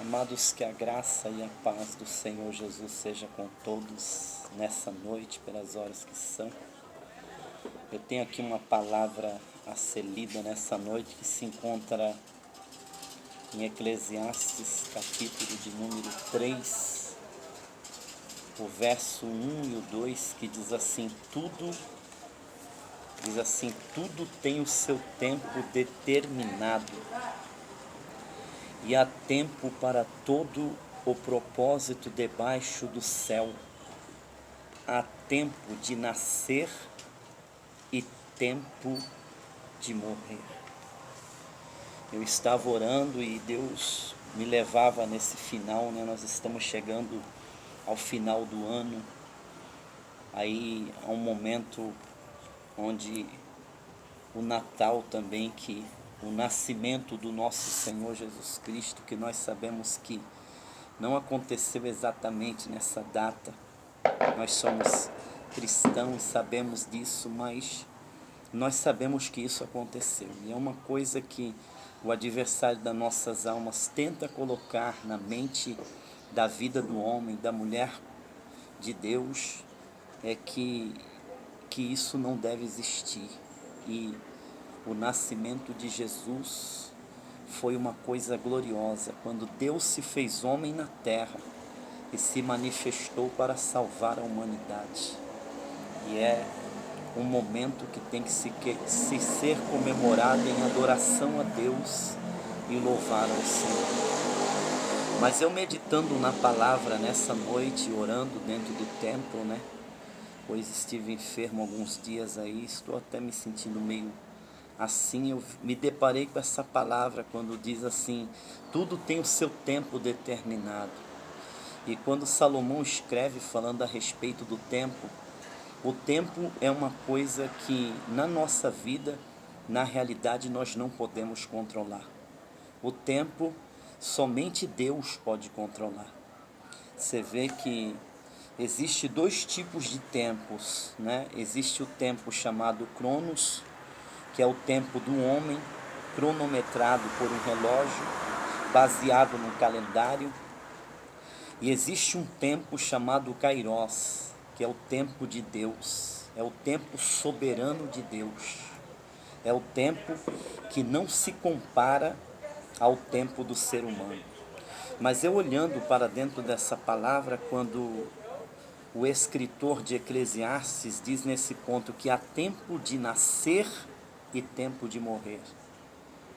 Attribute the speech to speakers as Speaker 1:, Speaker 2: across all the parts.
Speaker 1: Amados, que a graça e a paz do Senhor Jesus seja com todos nessa noite, pelas horas que são. Eu tenho aqui uma palavra a ser lida nessa noite que se encontra em Eclesiastes, capítulo de número 3, o verso 1 e o 2, que diz assim: tudo tem o seu tempo determinado, e há tempo para todo o propósito debaixo do céu. Há tempo de nascer e tempo de morrer. Eu estava orando e Deus me levava nesse final, né? Nós estamos chegando ao final do ano. Aí há um momento onde o Natal também, que o nascimento do nosso Senhor Jesus Cristo, que nós sabemos que não aconteceu exatamente nessa data. Nós somos cristãos, sabemos disso, mas nós sabemos que isso aconteceu. E é uma coisa que o adversário das nossas almas tenta colocar na mente da vida do homem, da mulher de Deus, é que isso não deve existir. E o nascimento de Jesus foi uma coisa gloriosa, quando Deus se fez homem na terra e se manifestou para salvar a humanidade. E é um momento que tem que se ser comemorado em adoração a Deus e louvar ao Senhor. Mas eu meditando na palavra nessa noite, orando dentro do templo, né? Pois estive enfermo alguns dias aí, estou até me sentindo meio assim. Eu me deparei com essa palavra quando diz assim: tudo tem o seu tempo determinado. E quando Salomão escreve falando a respeito do tempo, o tempo é uma coisa que na nossa vida, na realidade, nós não podemos controlar. O tempo somente Deus pode controlar. Você vê que existe dois tipos de tempos, né? Existe o tempo chamado Cronos, que é o tempo do homem, cronometrado por um relógio, baseado no calendário. E existe um tempo chamado Kairos, que é o tempo de Deus, é o tempo soberano de Deus, é o tempo que não se compara ao tempo do ser humano. Mas eu olhando para dentro dessa palavra, quando o escritor de Eclesiastes diz nesse ponto que há tempo de nascer e tempo de morrer,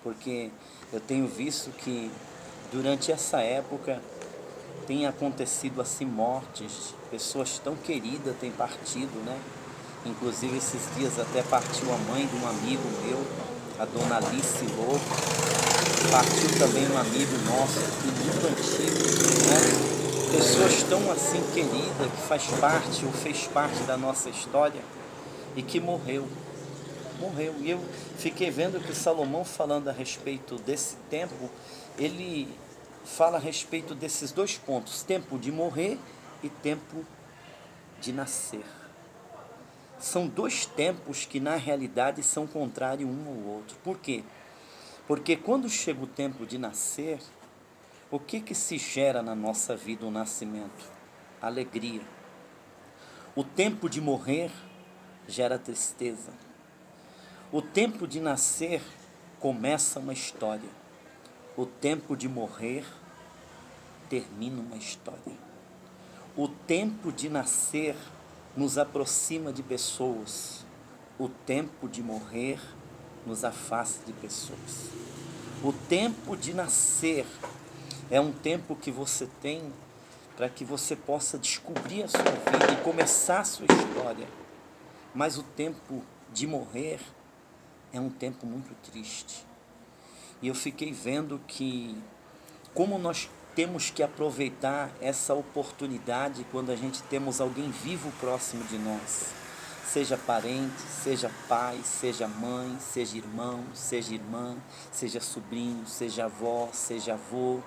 Speaker 1: porque eu tenho visto que durante essa época tem acontecido assim mortes, pessoas tão queridas têm partido, né? Inclusive esses dias até partiu a mãe de um amigo meu, a dona Alice Lobo. Partiu também um amigo nosso aqui, muito antigo, né? Pessoas tão assim queridas, que faz parte ou fez parte da nossa história e que morreu. E eu fiquei vendo que Salomão, falando a respeito desse tempo, ele fala a respeito desses dois pontos: tempo de morrer e tempo de nascer. São dois tempos que na realidade são contrários um ao outro. Por quê? Porque quando chega o tempo de nascer, o que se gera na nossa vida o nascimento? Alegria. O tempo de morrer gera tristeza. O tempo de nascer começa uma história. O tempo de morrer termina uma história. O tempo de nascer nos aproxima de pessoas. O tempo de morrer nos afasta de pessoas. O tempo de nascer é um tempo que você tem para que você possa descobrir a sua vida e começar a sua história. Mas o tempo de morrer é um tempo muito triste. E eu fiquei vendo que como nós temos que aproveitar essa oportunidade quando a gente temos alguém vivo próximo de nós. Seja parente, seja pai, seja mãe, seja irmão, seja irmã, seja sobrinho, seja avó, seja avô.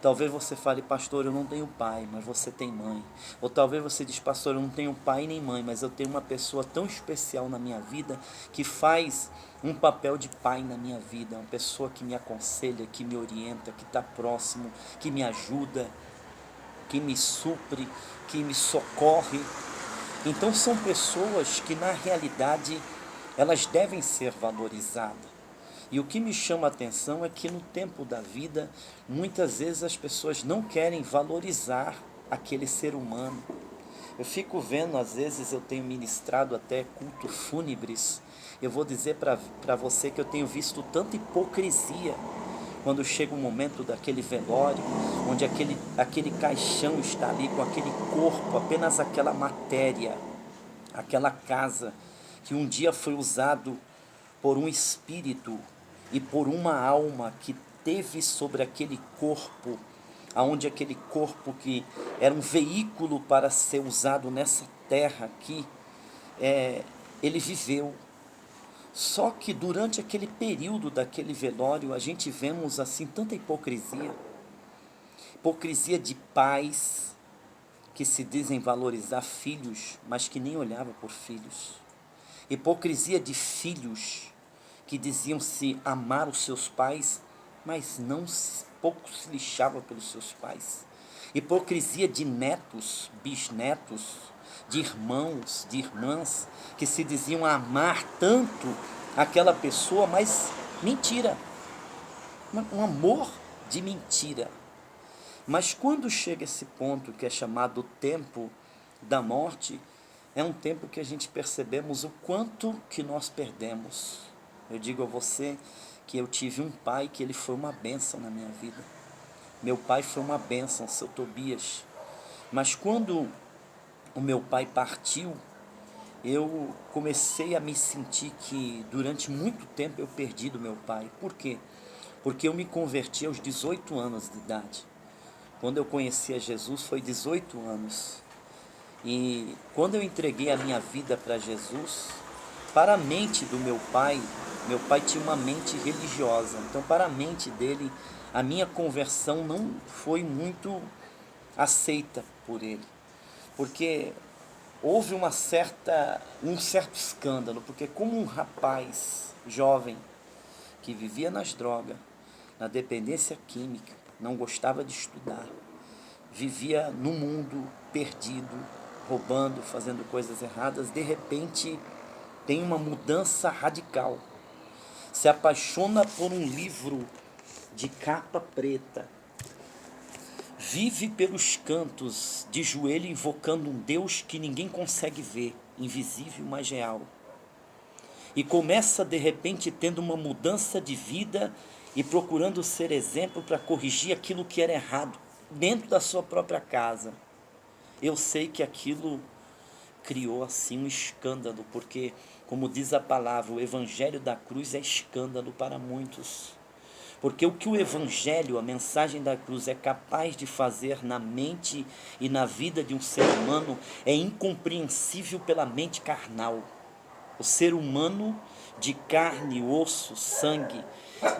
Speaker 1: Talvez você fale, pastor, eu não tenho pai, mas você tem mãe. Ou talvez você diz, pastor, eu não tenho pai nem mãe, mas eu tenho uma pessoa tão especial na minha vida que faz um papel de pai na minha vida. Uma pessoa que me aconselha, que me orienta, que está próximo, que me ajuda, que me supre, que me socorre. Então são pessoas que na realidade elas devem ser valorizadas. E o que me chama a atenção é que no tempo da vida, muitas vezes as pessoas não querem valorizar aquele ser humano. Eu fico vendo, às vezes eu tenho ministrado até cultos fúnebres, eu vou dizer para você que eu tenho visto tanta hipocrisia, quando chega o momento daquele velório, onde aquele caixão está ali com aquele corpo, apenas aquela matéria, aquela casa, que um dia foi usado por um espírito e por uma alma que teve sobre aquele corpo, aonde aquele corpo que era um veículo para ser usado nessa terra aqui, ele viveu. Só que durante aquele período daquele velório, a gente vemos assim tanta hipocrisia. Hipocrisia de pais que se dizem valorizar filhos, mas que nem olhavam por filhos. Hipocrisia de filhos que diziam-se amar os seus pais, mas pouco se lixava pelos seus pais. Hipocrisia de netos, bisnetos, de irmãos, de irmãs, que se diziam amar tanto aquela pessoa, mas mentira, um amor de mentira. Mas quando chega esse ponto que é chamado tempo da morte, é um tempo que a gente percebemos o quanto que nós perdemos. Eu digo a você que eu tive um pai que ele foi uma bênção na minha vida. Meu pai foi uma bênção, seu Tobias. Mas quando o meu pai partiu, eu comecei a me sentir que durante muito tempo eu perdi do meu pai. Por quê? Porque eu me converti aos 18 anos de idade. Quando eu conheci a Jesus foi 18 anos. E quando eu entreguei a minha vida para Jesus, para a mente do meu pai tinha uma mente religiosa. Então, para a mente dele, a minha conversão não foi muito aceita por ele. Porque houve um certo escândalo. Porque como um rapaz jovem que vivia nas drogas, na dependência química, não gostava de estudar, vivia no mundo perdido, roubando, fazendo coisas erradas, de repente tem uma mudança radical. Se apaixona por um livro de capa preta, vive pelos cantos, de joelho invocando um Deus que ninguém consegue ver, invisível, mas real. E começa de repente tendo uma mudança de vida e procurando ser exemplo para corrigir aquilo que era errado dentro da sua própria casa. Eu sei que aquilo criou assim um escândalo, porque, como diz a palavra, o evangelho da cruz é escândalo para muitos. Porque o que o evangelho, a mensagem da cruz é capaz de fazer na mente e na vida de um ser humano é incompreensível pela mente carnal. O ser humano de carne, osso, sangue,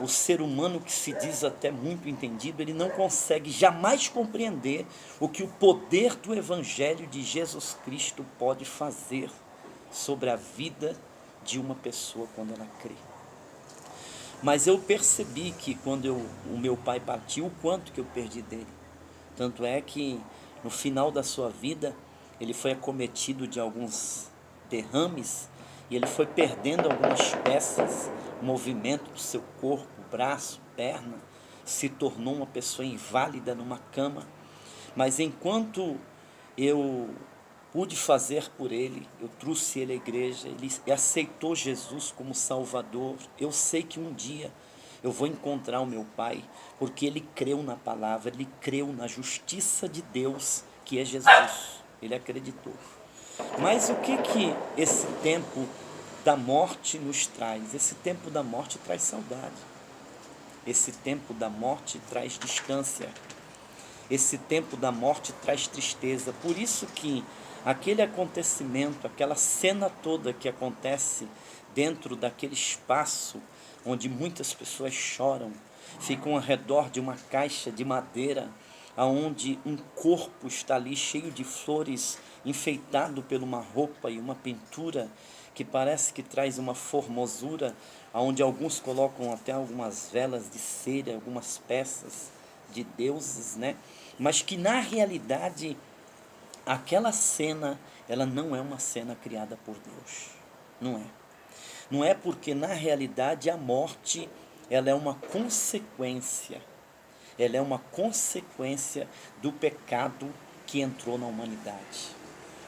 Speaker 1: o ser humano que se diz até muito entendido, ele não consegue jamais compreender o que o poder do Evangelho de Jesus Cristo pode fazer sobre a vida de uma pessoa quando ela crê. Mas eu percebi que quando o meu pai partiu, o quanto que eu perdi dele. Tanto é que no final da sua vida, ele foi acometido de alguns derrames, e ele foi perdendo algumas peças, movimento do seu corpo, braço, perna, se tornou uma pessoa inválida numa cama. Mas enquanto eu pude fazer por ele, eu trouxe ele à igreja, ele aceitou Jesus como Salvador. Eu sei que um dia eu vou encontrar o meu pai, porque ele creu na palavra, ele creu na justiça de Deus, que é Jesus. Ele acreditou. Mas o que esse tempo da morte nos traz? Esse tempo da morte traz saudade. Esse tempo da morte traz distância. Esse tempo da morte traz tristeza. Por isso que aquele acontecimento, aquela cena toda que acontece dentro daquele espaço onde muitas pessoas choram, ficam ao redor de uma caixa de madeira, aonde um corpo está ali cheio de flores, enfeitado por uma roupa e uma pintura que parece que traz uma formosura, aonde alguns colocam até algumas velas de cera, algumas peças de deuses, né? Mas que na realidade aquela cena, ela não é uma cena criada por Deus. Não é. Não é, porque na realidade a morte, ela é uma consequência. Ela é uma consequência do pecado que entrou na humanidade.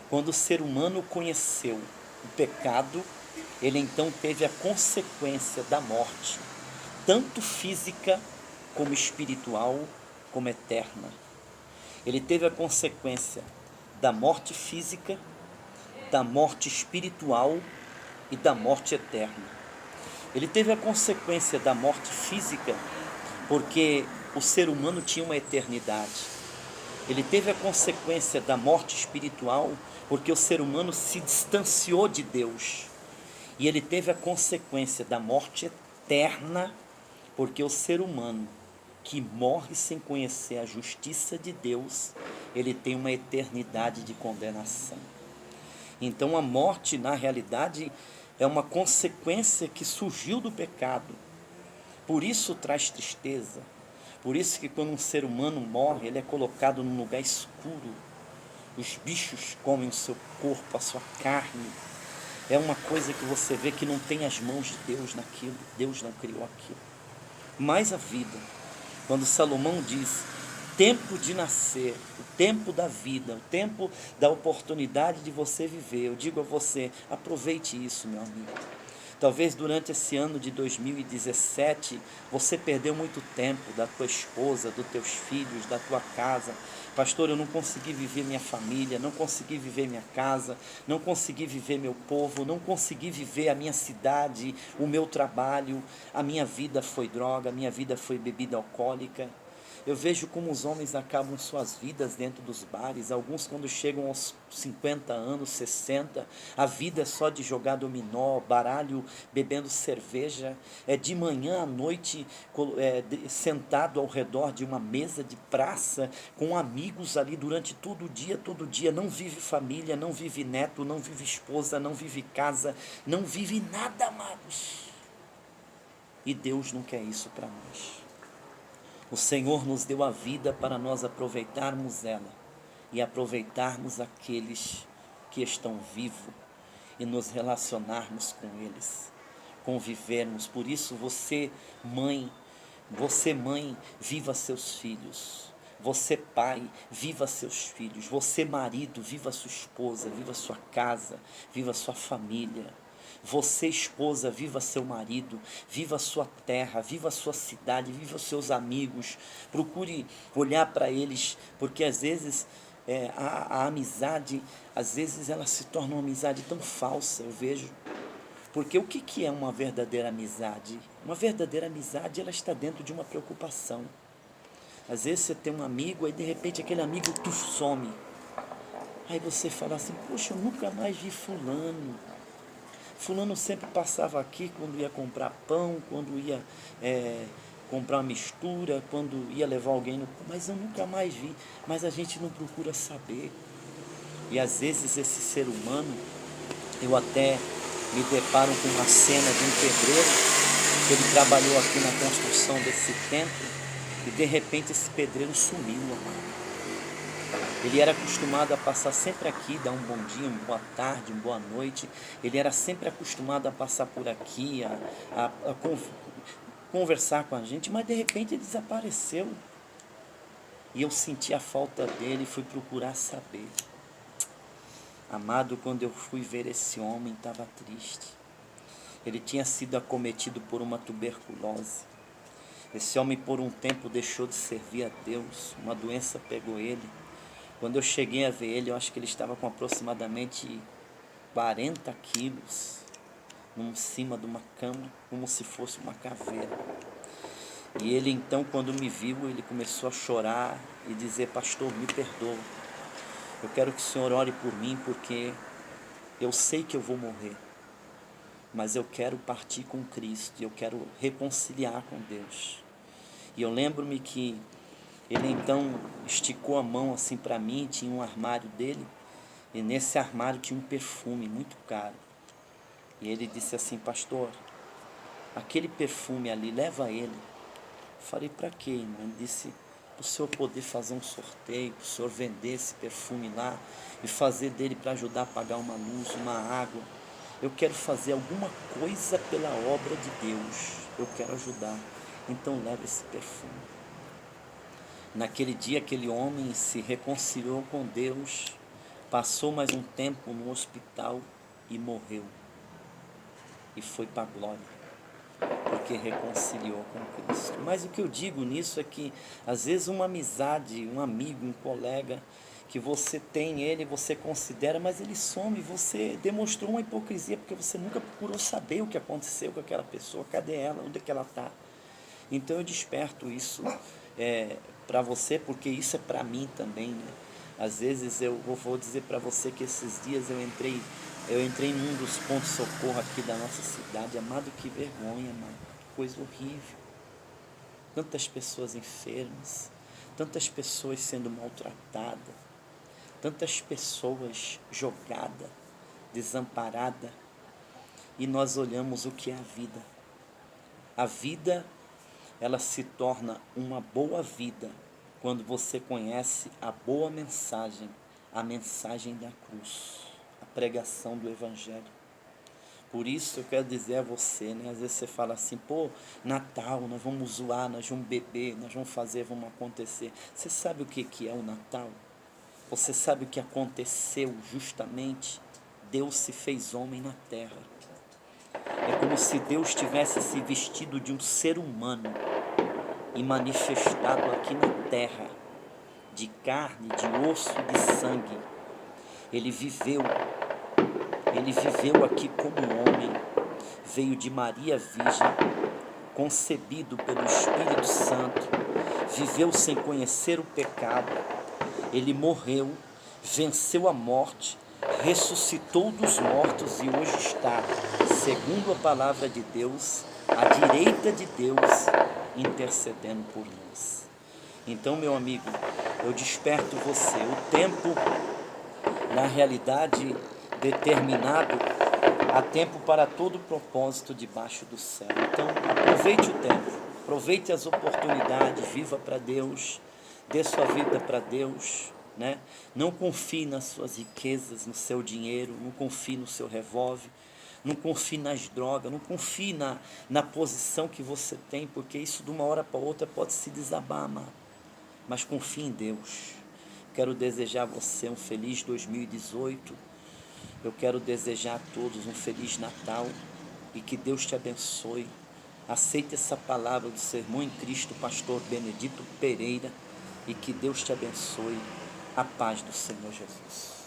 Speaker 1: Quando o ser humano conheceu o pecado, ele então teve a consequência da morte, tanto física como espiritual, como eterna. Ele teve a consequência da morte física, da morte espiritual e da morte eterna. Ele teve a consequência da morte física, porque o ser humano tinha uma eternidade. Ele teve a consequência da morte espiritual, porque o ser humano se distanciou de Deus. E ele teve a consequência da morte eterna, porque o ser humano que morre sem conhecer a justiça de Deus, ele tem uma eternidade de condenação. Então a morte, na realidade, é uma consequência que surgiu do pecado. Por isso traz tristeza. Por isso que quando um ser humano morre, ele é colocado num lugar escuro. Os bichos comem o seu corpo, a sua carne. É uma coisa que você vê que não tem as mãos de Deus naquilo. Deus não criou aquilo. Mas a vida, quando Salomão diz, tempo de nascer, o tempo da vida, o tempo da oportunidade de você viver, eu digo a você, aproveite isso, meu amigo. Talvez durante esse ano de 2017, você perdeu muito tempo da tua esposa, dos teus filhos, da tua casa. Pastor, eu não consegui viver minha família, não consegui viver minha casa, não consegui viver meu povo, não consegui viver a minha cidade, o meu trabalho. A minha vida foi droga, a minha vida foi bebida alcoólica. Eu vejo como os homens acabam suas vidas dentro dos bares. Alguns, quando chegam aos 50 anos, 60, a vida é só de jogar dominó, baralho, bebendo cerveja. É de manhã à noite, sentado ao redor de uma mesa de praça, com amigos ali durante todo dia. Não vive família, não vive neto, não vive esposa, não vive casa, não vive nada, amados. E Deus não quer isso para nós. O Senhor nos deu a vida para nós aproveitarmos ela e aproveitarmos aqueles que estão vivos e nos relacionarmos com eles, convivermos. Por isso você mãe, viva seus filhos. Você pai, viva seus filhos. Você marido, viva sua esposa, viva sua casa, viva sua família. Você, esposa, viva seu marido, viva a sua terra, viva a sua cidade, viva os seus amigos. Procure olhar para eles, porque às vezes a amizade, às vezes ela se torna uma amizade tão falsa, eu vejo. Porque o que é uma verdadeira amizade? Uma verdadeira amizade, ela está dentro de uma preocupação. Às vezes você tem um amigo, aí de repente aquele amigo some. Aí você fala assim, poxa, eu nunca mais vi fulano. Fulano sempre passava aqui quando ia comprar pão, quando ia comprar uma mistura, quando ia levar alguém mas eu nunca mais vi. Mas a gente não procura saber. E às vezes esse ser humano, eu até me deparo com uma cena de um pedreiro, que ele trabalhou aqui na construção desse templo, e de repente esse pedreiro sumiu, amado. Ele era acostumado a passar sempre aqui, dar um bom dia, uma boa tarde, uma boa noite. Ele era sempre acostumado a passar por aqui, a conversar com a gente, mas de repente ele desapareceu. E eu senti a falta dele e fui procurar saber. Amado, quando eu fui ver esse homem, estava triste. Ele tinha sido acometido por uma tuberculose. Esse homem por um tempo deixou de servir a Deus, uma doença pegou ele. Quando eu cheguei a ver ele, eu acho que ele estava com aproximadamente 40 quilos, em cima de uma cama, como se fosse uma caveira. E ele então, quando me viu, ele começou a chorar e dizer, pastor, me perdoa. Eu quero que o Senhor ore por mim, porque eu sei que eu vou morrer. Mas eu quero partir com Cristo, eu quero reconciliar com Deus. E eu lembro-me que ele então esticou a mão assim para mim, tinha um armário dele, e nesse armário tinha um perfume muito caro. E ele disse assim: pastor, aquele perfume ali, leva ele. Eu falei: para quê, irmão? Ele disse: para o senhor poder fazer um sorteio, para o senhor vender esse perfume lá e fazer dele para ajudar a pagar uma luz, uma água. Eu quero fazer alguma coisa pela obra de Deus, eu quero ajudar, então leva esse perfume. Naquele dia aquele homem se reconciliou com Deus, passou mais um tempo no hospital e morreu. E foi para a glória, porque reconciliou com Cristo. Mas o que eu digo nisso é que às vezes uma amizade, um amigo, um colega, que você tem ele, você considera, mas ele some, você demonstrou uma hipocrisia, porque você nunca procurou saber o que aconteceu com aquela pessoa, cadê ela, onde é que ela está. Então eu desperto isso para você, porque isso é para mim também, né? Às vezes eu vou dizer para você que esses dias eu entrei em um dos pontos de socorro aqui da nossa cidade. Amado, que vergonha, amado, coisa horrível. Tantas pessoas enfermas, tantas pessoas sendo maltratadas, tantas pessoas jogadas, desamparadas, e nós olhamos o que é a vida. A vida, ela se torna uma boa vida quando você conhece a boa mensagem, a mensagem da cruz, a pregação do Evangelho. Por isso eu quero dizer a você, né? Às vezes você fala assim: pô, Natal, nós vamos zoar, nós vamos beber, nós vamos fazer, vamos acontecer. Você sabe o que é o Natal? Você sabe o que aconteceu justamente? Deus se fez homem na terra. É como se Deus tivesse se vestido de um ser humano e manifestado aqui na terra, de carne, de osso, de sangue. Ele viveu aqui como homem, veio de Maria Virgem, concebido pelo Espírito Santo, viveu sem conhecer o pecado, ele morreu, venceu a morte, ressuscitou dos mortos e hoje está, segundo a palavra de Deus, à direita de Deus, intercedendo por nós. Então, meu amigo, eu desperto você. O tempo, na realidade, determinado, há tempo para todo propósito debaixo do céu. Então, aproveite o tempo, aproveite as oportunidades, viva para Deus, dê sua vida para Deus, né? Não confie nas suas riquezas, no seu dinheiro, não confie no seu revólver, não confie nas drogas, não confie na posição que você tem, porque isso de uma hora para outra pode se desabar, amado. Mas confie em Deus. Quero desejar a você um feliz 2018. Eu quero desejar a todos um feliz Natal e que Deus te abençoe. Aceite essa palavra do Sermão em Cristo, pastor Benedito Pereira, e que Deus te abençoe. A paz do Senhor Jesus.